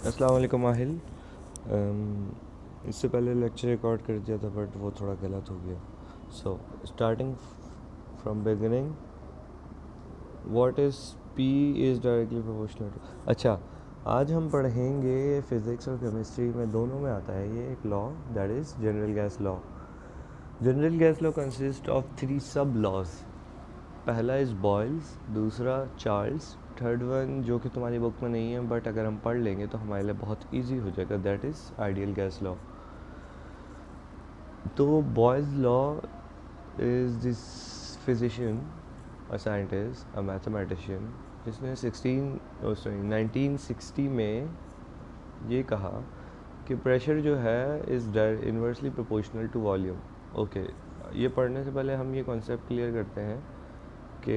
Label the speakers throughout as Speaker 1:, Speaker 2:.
Speaker 1: अस्सलाम वालेकुम माहिल। इससे पहले लेक्चर रिकॉर्ड कर दिया था बट वो थोड़ा गलत हो गया। So starting from beginning, what is P is directly proportional to. अच्छा, आज हम पढ़ेंगे फिज़िक्स और केमिस्ट्री में दोनों में आता है ये एक law, that is general gas law. General gas law consist of 3 सब लॉज। पहला इज़ बॉयल्स, दूसरा चार्ल्स, थर्ड वन जो कि तुम्हारी बुक में नहीं है बट अगर हम पढ़ लेंगे तो हमारे लिए बहुत इजी हो जाएगा, that is ideal gas law. तो Boyle's law is this physician, a scientist, a mathematician, जिसने 1960 में ये कहा कि प्रेशर जो है is inversely proportional to volume. Okay, ये पढ़ने से पहले हम ये कॉन्सेप्ट क्लियर करते हैं कि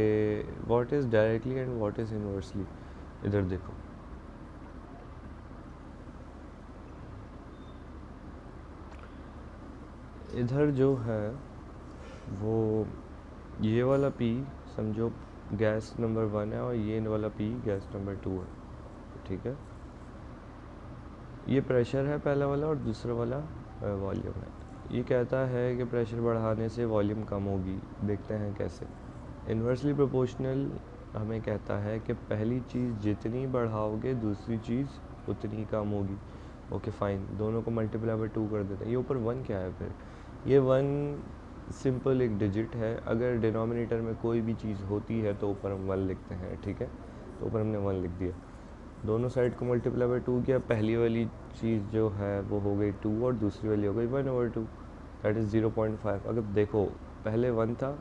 Speaker 1: what is directly and what is inversely. इधर देखो, इधर जो है वो ये वाला पी समझो गैस नंबर 1 है और ये वाला पी गैस नंबर 2 है, ठीक है। ये प्रेशर है पहला वाला और दूसरा वाला वॉल्यूम है। ये कहता है कि प्रेशर बढ़ाने से वॉल्यूम कम होगी, देखते हैं कैसे। इन्वर्सली प्रोपोर्शनल हमें कहता है कि पहली चीज़ जितनी बढ़ाओगे दूसरी चीज़ उतनी कम होगी। ओके फाइन, दोनों को मल्टीप्लाई बाय 2 कर देते हैं। ये ऊपर 1 क्या है फिर? ये 1 सिंपल एक डिजिट है। अगर डिनोमिनेटर में कोई भी चीज़ होती है तो ऊपर हम 1 लिखते हैं, ठीक है। तो ऊपर हमने 1 लिख दिया, दोनों साइड को मल्टीप्लाई बाय 2 किया। पहली वाली चीज़ जो है वो हो गई 2 और दूसरी वाली हो गई 1/2, दैट इज़ 0.5। अगर देखो पहले 1 था,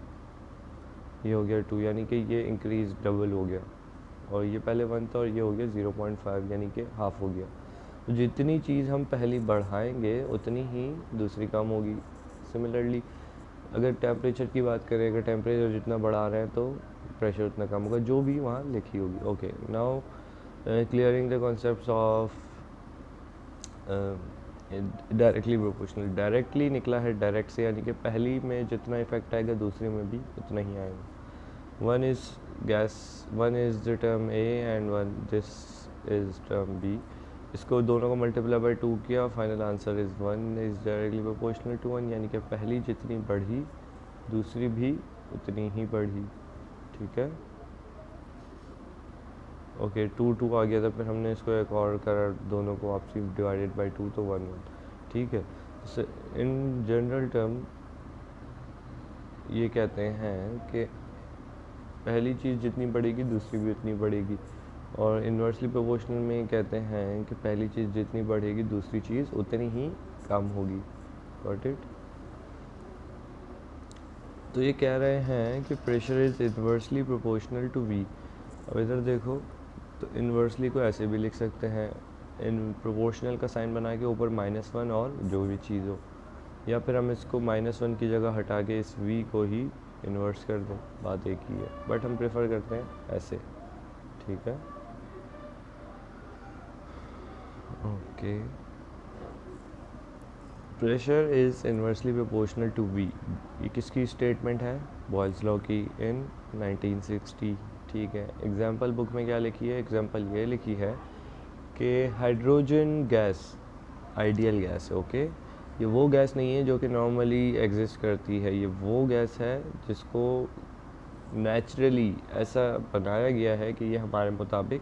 Speaker 1: ये हो गया 2, यानी कि ये इंक्रीज डबल हो गया। और ये पहले 1 था और ये हो गया 0.5, यानी कि हाफ हो गया। तो जितनी चीज़ हम पहली बढ़ाएंगे उतनी ही दूसरी कम होगी। सिमिलरली अगर टेम्परेचर की बात करें, अगर टेम्परेचर जितना बढ़ा रहे हैं तो प्रेशर उतना कम होगा, जो भी वहाँ लिखी होगी। Okay, now clearing the concepts of directly proportional. Directly निकला है डायरेक्ट से, यानी कि पहली में जितना इफेक्ट आएगा दूसरी में भी उतना ही आएगा। One is gas, one is the term A and one this is term B. इसको दोनों को मल्टीप्लाई बाय 2 किया, final answer is 1 is directly proportional to 1, यानी कि पहली जितनी बढ़ी दूसरी भी उतनी ही बढ़ी, ठीक है। ओके, 2 आ गया था, फिर हमने इसको एक और करा, दोनों को आपसी डिवाइडेड बाय 2 तो 1, ठीक है। इन जनरल टर्म ये कहते हैं कि पहली चीज़ जितनी बढ़ेगी दूसरी भी उतनी बढ़ेगी। और इन्वर्सली प्रोपोर्शनल में कहते हैं कि पहली चीज़ जितनी बढ़ेगी दूसरी चीज़ उतनी ही कम होगी। Got it? तो ये कह रहे हैं कि pressure is inversely proportional to V. अब इधर देखो, तो इन्वर्सली को ऐसे भी लिख सकते हैं, इन प्रोपोर्शनल का साइन बना के ऊपर -1 और जो भी चीज़ हो, या फिर हम इसको -1 की जगह हटा के इस v को ही इन्वर्स कर दें, बात एक ही है, बट हम प्रेफर करते हैं ऐसे, ठीक है। Okay, pressure is inversely proportional to v, ये किसकी स्टेटमेंट है? बॉयल्स लॉ की इन 1960, ठीक है। एग्जाम्पल बुक में क्या लिखी है? एग्जाम्पल ये लिखी है कि हाइड्रोजन गैस आइडियल गैस है। ओके, ये वो गैस नहीं है जो कि नॉर्मली एग्जिस्ट करती है, ये वो गैस है जिसको नेचुरली ऐसा बनाया गया है कि ये हमारे मुताबिक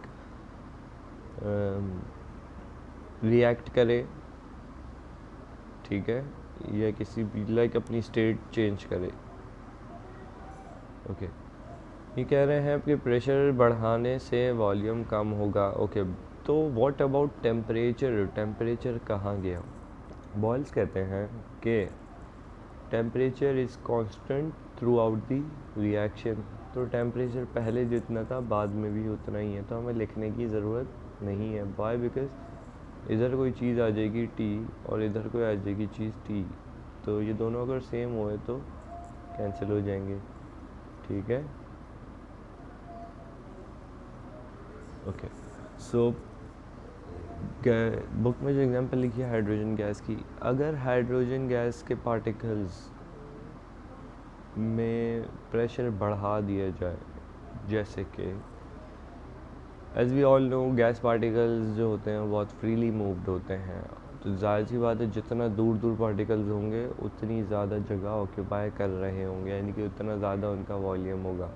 Speaker 1: रिएक्ट करे, ठीक है, या किसी भी लाइक अपनी स्टेट चेंज करे। ओके, ये कह रहे हैं कि प्रेशर बढ़ाने से वॉल्यूम कम होगा। ओके, तो व्हाट अबाउट टेम्परेचर? टेम्परेचर कहाँ गया? बॉयल्स कहते हैं कि temperature is constant through out the reaction. तो टेम्परेचर पहले जितना था बाद में भी उतना ही है, तो हमें लिखने की ज़रूरत नहीं है। वाई? बिकॉज इधर कोई चीज़ आ जाएगी टी और इधर कोई आ जाएगी चीज़ टी, तो ये दोनों अगर सेम हुए तो कैंसिल हो जाएंगे, ठीक है। ओके, सो बुक में जो एग्जांपल लिखी है हाइड्रोजन गैस की, अगर हाइड्रोजन गैस के पार्टिकल्स में प्रेशर बढ़ा दिया जाए, जैसे कि as we all know gas particles जो होते हैं बहुत फ्रीली मूव्ड होते हैं, तो ज़ाहिर सी बात है जितना दूर दूर पार्टिकल्स होंगे उतनी ज़्यादा जगह ऑक्यूपाई कर रहे होंगे, यानी कि उतना ज़्यादा उनका वॉल्यूम होगा,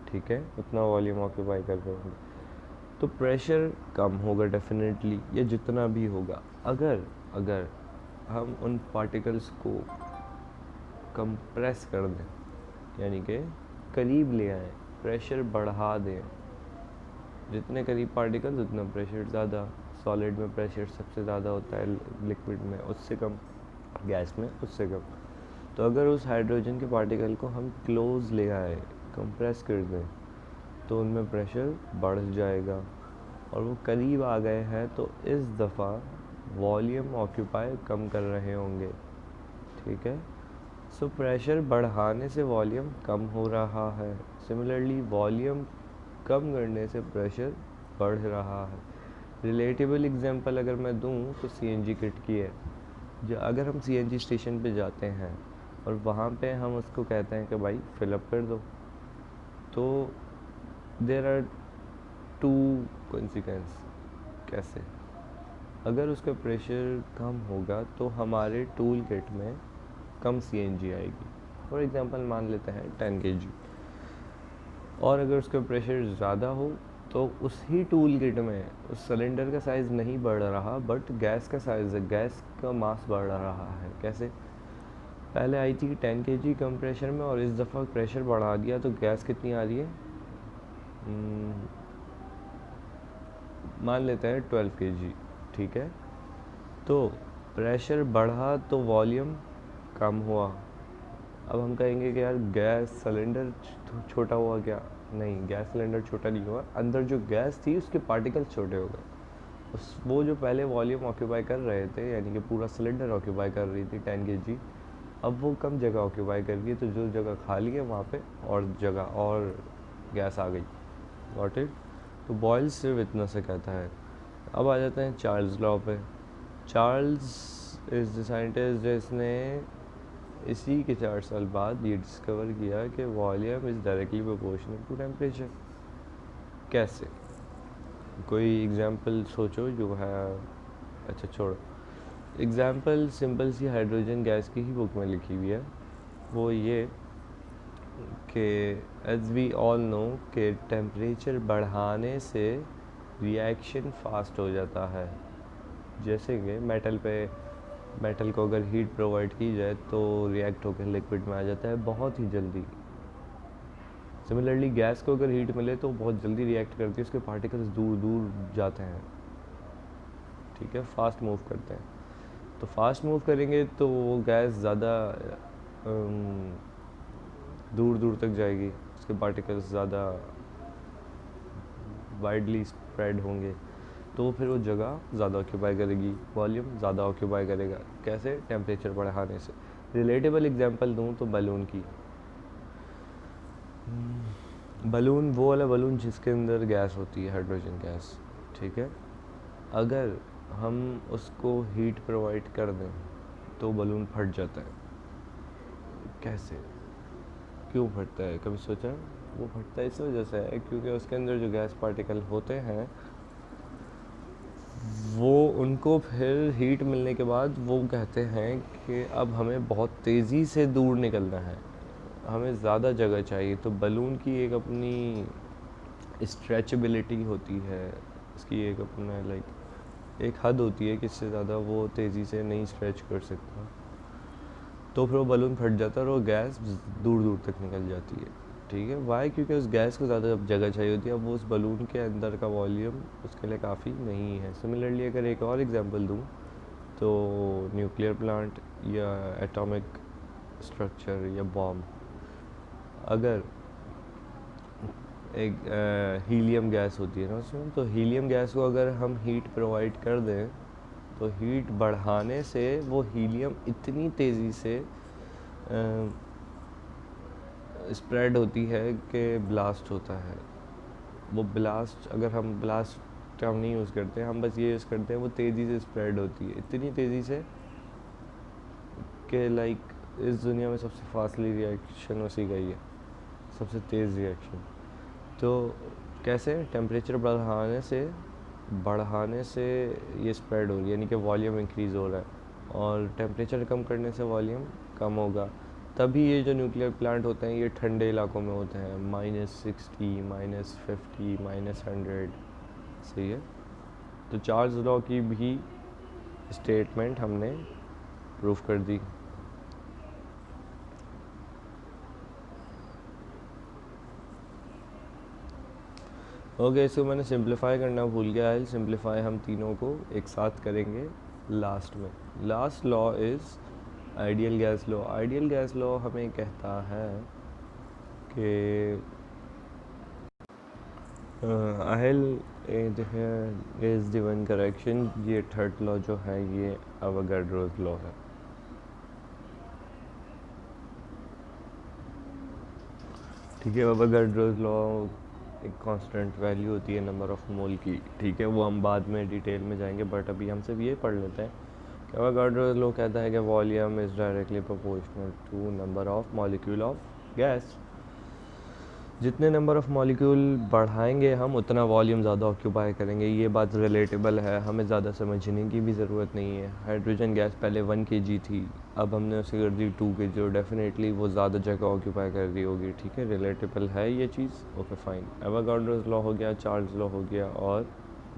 Speaker 1: ठीक है, उतना वॉल्यूम ऑक्यूपाई कर रहे होंगे, तो प्रेशर कम होगा डेफिनेटली, या जितना भी होगा। अगर अगर हम उन पार्टिकल्स को कंप्रेस कर दें, यानी कि करीब ले आएँ, प्रेशर बढ़ा दें, जितने करीब पार्टिकल्स उतना प्रेशर ज़्यादा। सॉलिड में प्रेशर सबसे ज़्यादा होता है, लिक्विड में उससे कम, गैस में उससे कम। तो अगर उस हाइड्रोजन के पार्टिकल को हम क्लोज ले आए, कंप्रेस कर दें, तो उनमें प्रेशर बढ़ जाएगा, और वो करीब आ गए हैं तो इस दफ़ा वॉल्यूम ऑक्यूपाई कम कर रहे होंगे, ठीक है। सो प्रेशर बढ़ाने से वॉल्यूम कम हो रहा है, सिमिलरली वॉल्यूम कम करने से प्रेशर बढ़ रहा है। रिलेटेबल एग्जांपल अगर मैं दूं तो सीएनजी किट की है। जो अगर हम सीएनजी स्टेशन पे जाते हैं और वहाँ पे हम उसको कहते हैं कि भाई फिलअप कर दो, तो देर आर टू कॉन्सिक्वेंस। कैसे? अगर उसका प्रेशर कम होगा तो हमारे टूल किट में कम सीएनजी आएगी, फॉर एग्जांपल मान लेते हैं 10 kg, और अगर उसका प्रेशर ज़्यादा हो तो उस ही टूल किट में उस सिलेंडर का साइज़ नहीं बढ़ रहा, बट गैस का साइज़, गैस का मास बढ़ रहा है। कैसे? पहले आई थी 10 kg कम प्रेशर में, और इस दफ़ा प्रेशर बढ़ा दिया तो गैस कितनी आ रही है, मान लेते हैं 12 kg, ठीक है। तो प्रेशर बढ़ा तो वॉल्यूम कम हुआ। अब हम कहेंगे कि यार गैस सिलेंडर छोटा हुआ क्या? नहीं, गैस सिलेंडर छोटा नहीं हुआ, अंदर जो गैस थी उसके पार्टिकल्स छोटे हो गए। वो जो पहले वॉल्यूम ऑक्यूपाई कर रहे थे, यानी कि पूरा सिलेंडर ऑक्यूपाई कर रही थी 10 kg, अब वो कम जगह ऑक्यूपाई कर रही है, तो जो जगह खाली है वहाँ पे और जगह और गैस आ गई। Got it? तो बॉयल्स सिर्फ इतना से कहता है। अब आ जाते हैं चार्ल्स लॉ पे। चार्ल्स इज़ द साइंटिस्ट जिसने इसी के 4 साल बाद ये डिस्कवर किया कि volume is directly proportional to temperature. कैसे? कोई एग्जांपल सोचो जो है, अच्छा छोड़ो, एग्जांपल सिंपल सी हाइड्रोजन गैस की ही बुक में लिखी हुई है। वो ये कि एज वी ऑल नो कि टेम्परेचर बढ़ाने से रिएक्शन फास्ट हो जाता है। जैसे कि मेटल को अगर हीट प्रोवाइड की जाए तो रिएक्ट होकर लिक्विड में आ जाता है बहुत ही जल्दी। सिमिलरली गैस को अगर हीट मिले तो बहुत जल्दी रिएक्ट करती है, उसके पार्टिकल्स दूर दूर जाते हैं, ठीक है, फास्ट मूव करते हैं। तो फास्ट मूव करेंगे तो वो गैस ज़्यादा दूर दूर तक जाएगी, उसके पार्टिकल्स ज़्यादा वाइडली स्प्रेड होंगे, तो फिर वो जगह ज़्यादा ऑक्यूपाई करेगी, वॉल्यूम ज़्यादा ऑक्यूपाई करेगा। कैसे? टेम्परेचर बढ़ाने से। रिलेटेबल एग्जांपल दूँ तो बलून की। बलून वो वाला बलून जिसके अंदर गैस होती है, हाइड्रोजन गैस, ठीक है। अगर हम उसको हीट प्रोवाइड कर दें तो बलून फट जाता है। कैसे? क्यों फटता है, कभी सोचा? वो फटता है इस वजह से है क्योंकि उसके अंदर जो गैस पार्टिकल होते हैं वो उनको फिर हीट मिलने के बाद वो कहते हैं कि अब हमें बहुत तेज़ी से दूर निकलना है, हमें ज़्यादा जगह चाहिए। तो बलून की एक अपनी स्ट्रेचेबिलिटी होती है, इसकी एक अपना एक हद होती है कि इससे ज़्यादा वो तेज़ी से नहीं स्ट्रेच कर सकता, तो फिर वो बलून फट जाता है और वो गैस दूर दूर तक निकल जाती है, ठीक है। वाई? क्योंकि उस गैस को ज़्यादा जगह चाहिए होती है, अब वो उस बलून के अंदर का वॉल्यूम उसके लिए काफ़ी नहीं है। सिमिलरली अगर एक और एग्जांपल दूँ तो न्यूक्लियर प्लांट या एटॉमिक स्ट्रक्चर या बॉम्ब, अगर एक हीलियम गैस होती है ना उसमें, तो हीलियम गैस को अगर हम हीट प्रोवाइड कर दें तो हीट बढ़ाने से वो हीलियम इतनी तेज़ी से स्प्रेड होती है कि ब्लास्ट होता है। वो ब्लास्ट, अगर हम ब्लास्ट टर्म नहीं यूज़ करते, हम बस ये यूज़ करते हैं, वो तेज़ी से स्प्रेड होती है, इतनी तेज़ी से कि इस दुनिया में सबसे फास्टली रिएक्शन उसी का ही है, सबसे तेज़ रिएक्शन। तो कैसे? टेम्परेचर बढ़ाने से ये स्प्रेड हो रही है, यानी कि वॉल्यूम इंक्रीज़ हो रहा है, और टेम्परेचर कम करने से वॉल्यूम कम होगा। तभी ये जो न्यूक्लियर प्लांट होते हैं ये ठंडे इलाकों में होते हैं, -60, -50, -100। सही है। तो चार्ल्स लॉ की भी स्टेटमेंट हमने प्रूफ कर दी। ओके, इसको मैंने सिंप्लीफाई करना भूल गया है। सिंप्लीफाई हम तीनों को एक साथ करेंगे लास्ट में। Last law is ideal gas law. Ideal gas law हमें कहता है कि आइल इज द वन करेक्शन, ये थर्ड लॉ जो है ये अवोगाड्रोस लॉ है। ठीक है, अवोगाड्रोस लॉ एक कांस्टेंट वैल्यू होती है नंबर ऑफ मोल की। ठीक है, वो हम बाद में डिटेल में जाएंगे, बट अभी हम सिर्फ ये पढ़ लेते हैं कि अवोगाड्रोस लॉ कहता है कि volume is directly proportional to number of molecule of gas. जितने नंबर ऑफ़ मॉलिक्यूल बढ़ाएंगे हम उतना वॉल्यूम ज़्यादा ऑक्यूपाई करेंगे। ये बात रिलेटेबल है, हमें ज़्यादा समझने की भी ज़रूरत नहीं है। हाइड्रोजन गैस पहले 1 kg थी, अब हमने उसे कर दी 2 kg, और डेफिनेटली वो ज़्यादा जगह ऑक्यूपाई कर रही होगी। ठीक है, रिलेटेबल है ये चीज़। Okay fine. एवोगाड्रोस लॉ हो गया, चार्ल्स लॉ हो गया, और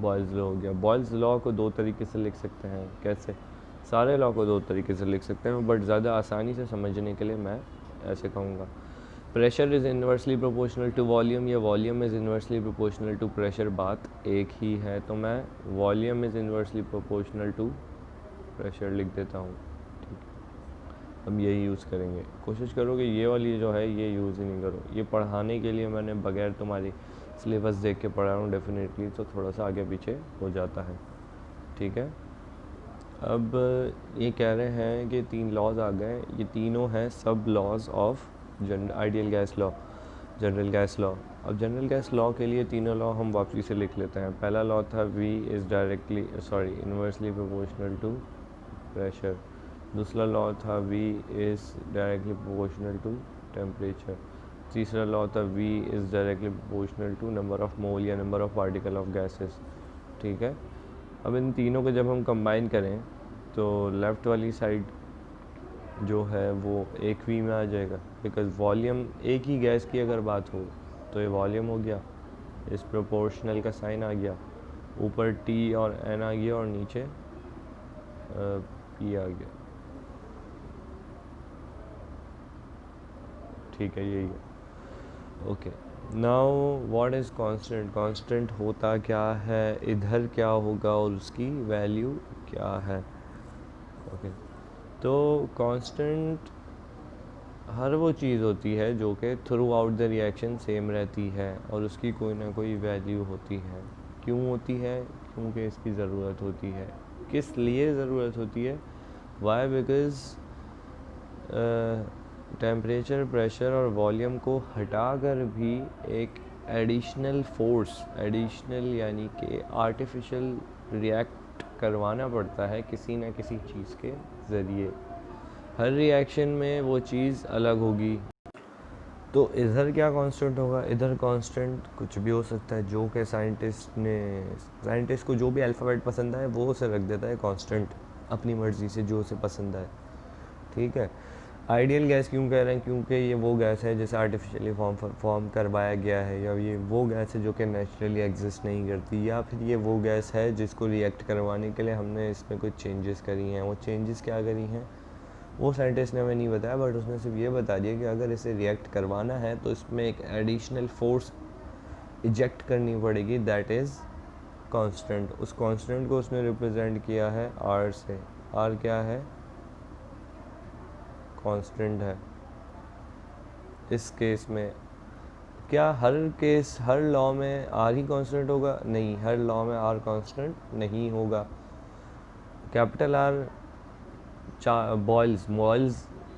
Speaker 1: बॉयल्स लॉ हो गया। बॉयल्स लॉ को दो तरीके से लिख सकते हैं। कैसे? सारे लॉ को दो तरीके से लिख सकते हैं, बट ज़्यादा आसानी से समझने के लिए मैं ऐसे कहूँगा। Pressure is inversely proportional to volume, या volume is inversely proportional to pressure, बात एक ही है। तो मैं volume is inversely proportional to pressure लिख देता हूँ। ठीक है, हम यही यूज़ करेंगे। कोशिश करो कि ये वाली जो है ये यूज़ ही नहीं करो। ये पढ़ाने के लिए मैंने बगैर तुम्हारी सिलेबस देख के पढ़ा हूँ डेफिनेटली, तो थोड़ा सा आगे पीछे हो जाता है। ठीक है, अब ये कह रहे हैं कि 3 लॉज आ गए। ये तीनों हैं सब laws of ideal gas law, general gas law. अब जनरल गैस लॉ के लिए तीनों लॉ हम वापसी से लिख लेते हैं। पहला लॉ था V is inversely proportional to pressure. दूसरा लॉ था V is directly proportional to temperature. तीसरा लॉ था V is directly proportional to number of mole या number of particle of gases. ठीक है, अब इन तीनों को जब हम कंबाइन करें तो लेफ़्ट वाली साइड जो है वो एक वी में आ जाएगा, बिकॉज़ वॉल्यूम एक ही गैस की अगर बात हो तो ये वॉल्यूम हो गया, इस प्रोपोर्शनल का साइन आ गया, ऊपर T और N आ गया, और नीचे P आ गया। ठीक है, यही है। Okay, now what is constant? Constant होता क्या है, इधर क्या होगा और उसकी वैल्यू क्या है? ओके, तो कांस्टेंट हर वो चीज़ होती है जो कि through out the reaction same रहती है, और उसकी कोई ना कोई वैल्यू होती है। क्यों होती है? क्योंकि इसकी ज़रूरत होती है। किस लिए ज़रूरत होती है? वाई? बिकॉज़ टेम्परेचर, प्रेशर और वॉल्यूम को हटाकर भी एक एडिशनल फोर्स, एडिशनल यानी कि आर्टिफिशियल रिएक्ट करवाना पड़ता है किसी न किसी चीज़ के ज़रिए। हर रिएक्शन में वो चीज़ अलग होगी। तो इधर क्या कांस्टेंट होगा? इधर कांस्टेंट कुछ भी हो सकता है, जो कि साइंटिस्ट को जो भी अल्फ़ाबेट पसंद आए वो उसे रख देता है कांस्टेंट, अपनी मर्ज़ी से जो उसे पसंद आए। ठीक है, आइडियल गैस क्यों कह रहे हैं? क्योंकि ये वो गैस है जिसे आर्टिफिशियली फॉर्म करवाया गया है, या ये वो गैस है जो कि नेचुरली एग्जिस्ट नहीं करती, या फिर ये वो गैस है जिसको रिएक्ट करवाने के लिए हमने इसमें कुछ चेंजेस करी हैं। वो चेंजेस क्या करी हैं वो साइंटिस्ट ने हमें नहीं बताया, बट उसने सिर्फ ये बता दिया कि अगर इसे रिएक्ट करवाना है तो इसमें एक एडिशनल फोर्स इजेक्ट करनी पड़ेगी, दैट इज़ कांस्टेंट। उस कांस्टेंट को उसने रिप्रेजेंट किया है R से। R क्या है? कांस्टेंट है। इस केस में क्या हर लॉ में R ही कांस्टेंट होगा? नहीं, हर लॉ में R कांस्टेंट नहीं होगा। कैपिटल R बॉयल्स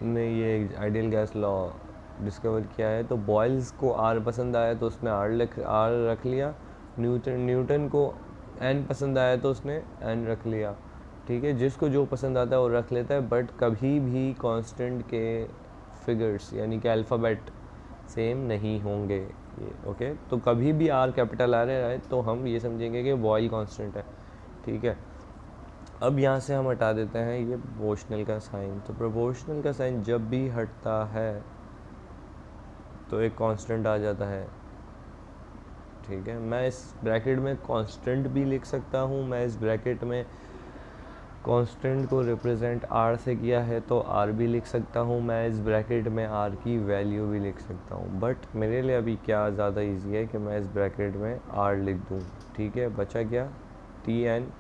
Speaker 1: ने ये आइडियल गैस लॉ डिस्कवर किया है, तो बॉयल्स को R पसंद आया तो उसने R रख लिया। न्यूटन को N पसंद आया तो उसने N रख लिया। ठीक है, जिसको जो पसंद आता है वो रख लेता है, बट कभी भी कांस्टेंट के फिगर्स यानी कि अल्फ़ाबेट सेम नहीं होंगे। ये ओके। तो कभी भी आर कैपिटल आ रहा है तो हम ये समझेंगे कि बॉयल कांस्टेंट है, ठीक है। अब यहाँ से हम हटा देते हैं ये प्रोपोर्शनल का साइन। तो प्रोपोर्शनल का साइन जब भी हटता है तो एक कांस्टेंट आ जाता है, ठीक है। मैं इस ब्रैकेट में कांस्टेंट भी लिख सकता हूँ, मैं इस ब्रैकेट में कांस्टेंट को रिप्रेजेंट आर से किया है तो आर भी लिख सकता हूँ, मैं इस ब्रैकेट में आर की वैल्यू भी लिख सकता हूँ। बट मेरे लिए अभी क्या ज़्यादा इजी है कि मैं इस ब्रैकेट में आर लिख दूँ, ठीक है। बचा क्या, टी एन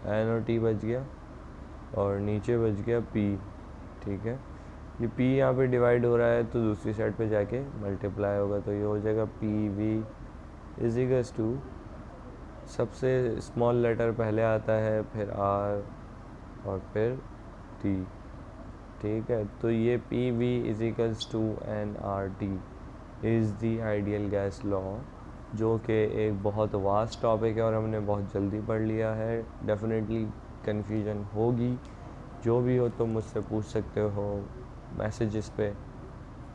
Speaker 1: एन और टी बच गया, और नीचे बच गया पी, ठीक है। ये पी यहाँ पे डिवाइड हो रहा है तो दूसरी साइड पे जाके मल्टीप्लाई होगा, तो ये हो जाएगा P V is equals to, सबसे स्मॉल लेटर पहले आता है, फिर आर और फिर टी, ठीक है। तो ये P V is equals to N R T is the ideal gas law, जो कि एक बहुत वास्ट टॉपिक है और हमने बहुत जल्दी पढ़ लिया है। डेफिनेटली कन्फ्यूजन होगी, जो भी हो तो मुझसे पूछ सकते हो मैसेजेस पे,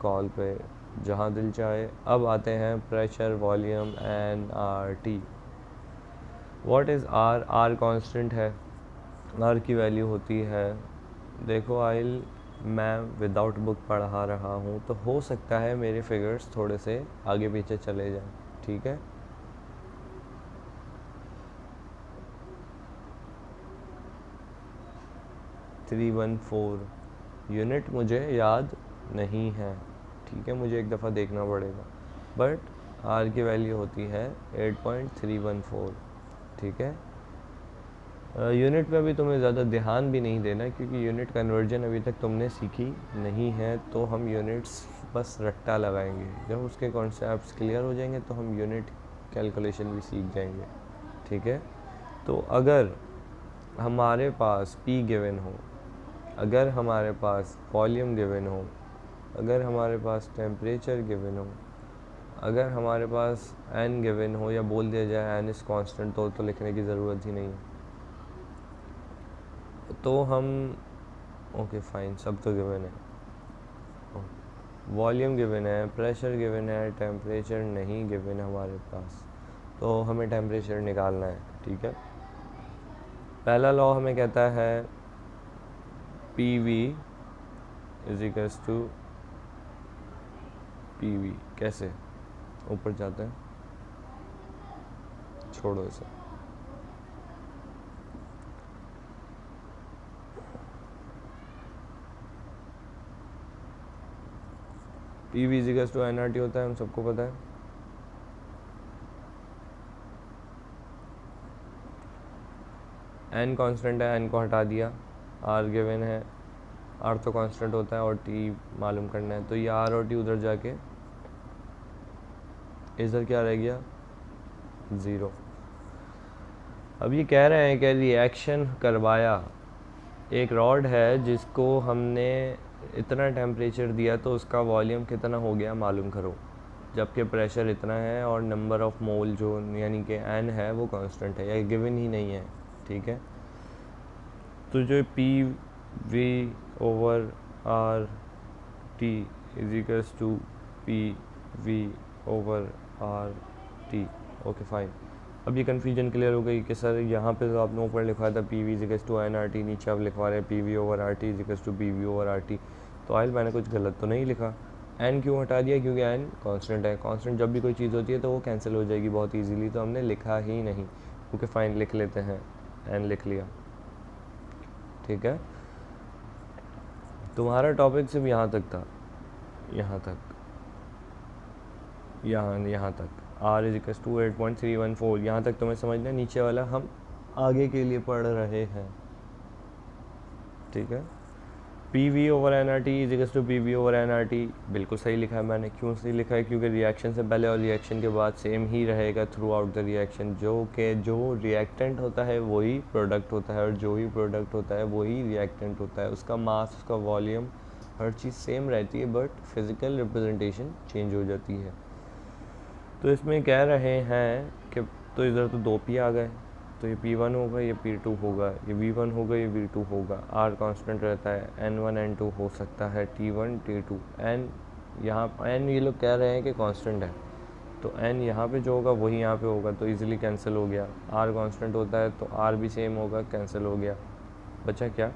Speaker 1: कॉल पे, जहाँ दिल चाहे। अब आते हैं pressure, volume and R T. What is R? R constant है, आर की वैल्यू होती है, देखो आइल मैं विदाउट बुक पढ़ा रहा हूँ तो हो सकता है मेरे फिगर्स थोड़े से आगे पीछे चले जाएं, ठीक है। थ्री वन फोर यूनिट मुझे याद नहीं है, ठीक है, मुझे एक दफ़ा देखना पड़ेगा। बट आर की वैल्यू होती है 8.314, ठीक है। यूनिट पे अभी तुम्हें ज़्यादा ध्यान भी नहीं देना क्योंकि यूनिट कन्वर्जन अभी तक तुमने सीखी नहीं है, तो हम यूनिट्स बस रट्टा लगाएंगे। जब उसके कॉन्सेप्ट्स क्लियर हो जाएंगे तो हम यूनिट कैलकुलेशन भी सीख जाएंगे, ठीक है। तो अगर हमारे पास P गिवन हो, अगर हमारे पास वॉल्यूम गिवन हो, अगर हमारे पास टेम्परेचर गिवन हो, अगर हमारे पास n गिवन हो, या बोल दिया जाए n इज़ कांस्टेंट, तो लिखने की ज़रूरत ही नहीं है। तो हम ओके फाइन, सब तो गिवन है, वॉल्यूम गिवन है, प्रेशर गिवन है, टेम्परेचर नहीं गिवन हमारे पास, तो हमें टेम्परेचर निकालना है, ठीक है। पहला लॉ हमें कहता है P V is equals to P V. कैसे? ऊपर जाते हैं, छोड़ो इसे। P V is equals to N R T होता है, हम सबको पता है। एन कांस्टेंट है, एन को हटा दिया, आर गिवन है, आर तो कांस्टेंट होता है और टी मालूम करना है, तो ये आर और टी उधर जाके इधर क्या रह गया, ज़ीरो। अब ये कह रहे हैं कि रिएक्शन करवाया, एक रॉड है जिसको हमने इतना टेम्परेचर दिया तो उसका वॉल्यूम कितना हो गया मालूम करो, जबकि प्रेशर इतना है और नंबर ऑफ मोल जो यानी कि एन है वो कांस्टेंट है या गिवन ही नहीं है, ठीक है। तो जो P V over R T is equals to P V over R T, okay fine. अब ये कन्फ्यूजन क्लियर हो गई कि सर यहाँ पे तो आपने ऊपर लिखा था P V is equals to N R T, नीचे आप लिखवा रहे हैं P V over R T is equals to P V over R T, तो आइल मैंने कुछ गलत तो नहीं लिखा। एन क्यों हटा दिया? क्योंकि एन कांस्टेंट है, कांस्टेंट जब भी कोई चीज़ होती है तो वो कैंसिल हो जाएगी बहुत इजीली, तो हमने लिखा ही नहीं, ओके फाइन, लिख लेते हैं, एन लिख लिया, ठीक है। तुम्हारा टॉपिक सिर्फ यहाँ तक था, यहाँ तक, यहाँ तक आर इज इक्वल्स टू 8.314, यहाँ तक तुम्हें समझना, नीचे वाला हम आगे के लिए पढ़ रहे हैं, ठीक है। P V over N R T is equals to P V over N R T, बिल्कुल सही लिखा है मैंने। क्यों सही लिखा है? क्योंकि रिएक्शन से पहले और रिएक्शन के बाद सेम ही रहेगा थ्रू आउट द रिएक्शन, जो रिएक्टेंट होता है वही प्रोडक्ट होता है और जो ही प्रोडक्ट होता है वही रिएक्टेंट होता है, उसका मास, उसका वॉल्यूम, हर चीज़ सेम रहती है, बट फिज़िकल रिप्रेजेंटेशन चेंज हो जाती है। तो इसमें कह रहे हैं कि तो इधर तो दो पी आ गए, तो ये P1 होगा, ये P2 होगा, ये V1 होगा, ये V2 होगा। R कांस्टेंट रहता है, N1 N2 हो सकता है, T1 T2। N यहाँ N ये लोग कह रहे हैं कि कांस्टेंट है, तो N यहाँ पे जो होगा वही यहाँ पे होगा, तो इजीली कैंसिल हो गया। R कांस्टेंट होता है तो R भी सेम होगा, कैंसिल हो गया। बचा क्या?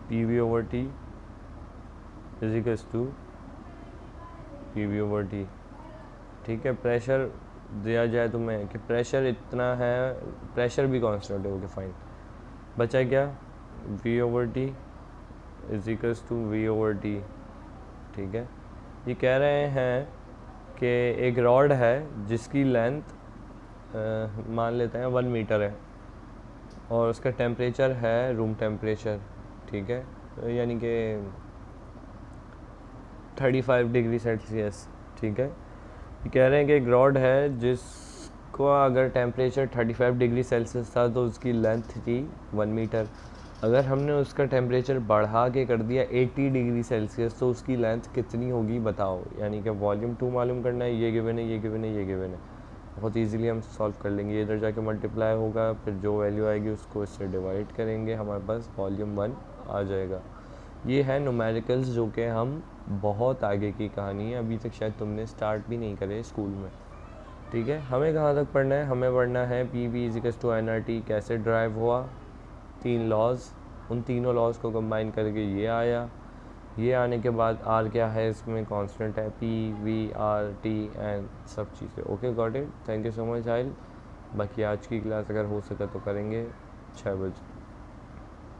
Speaker 1: PV/T is equals to PV/T। ठीक है, प्रेशर दिया जाए तो मैं कि प्रेशर इतना है, प्रेशर भी कांस्टेंट है, ओके फाइन। बचा क्या? V/T is equals to V/T। ठीक है, ये कह रहे हैं कि एक रॉड है जिसकी लेंथ मान लेते हैं 1 मीटर है और उसका टेम्परेचर है रूम टेम्परेचर, ठीक है, यानी कि 35 डिग्री सेल्सियस। ठीक है, ये कह रहे हैं कि एक रॉड है जिसको अगर टेम्परेचर 35 डिग्री सेल्सियस था तो उसकी लेंथ थी 1 मीटर। अगर हमने उसका टेम्परेचर बढ़ा के कर दिया 80 डिग्री सेल्सियस तो उसकी लेंथ कितनी होगी बताओ। यानी कि वॉल्यूम 2 मालूम करना है, ये गिवन है, ये गिवन है, ये गिवन है। बहुत इजीली हम सॉल्व कर लेंगे। इधर जाके मल्टीप्लाई होगा, फिर जो वैल्यू आएगी उसको इससे डिवाइड करेंगे, हमारे पास वॉल्यूम 1 आ जाएगा। ये है न्यूमेरिकल्स, जो कि हम बहुत आगे की कहानी है, अभी तक शायद तुमने स्टार्ट भी नहीं करे स्कूल में। ठीक है, हमें कहाँ तक पढ़ना है? हमें पढ़ना है PV इक्वल्स टू nRT कैसे ड्राइव हुआ, 3 लॉज, उन तीनों लॉज को कंबाइन करके ये आया। ये आने के बाद R क्या है इसमें? कांस्टेंट है, PV/T एंड सब चीज़ें। Okay, got it. Thank you so much आइल। बाकी आज की क्लास अगर हो सका तो करेंगे 6 बजे।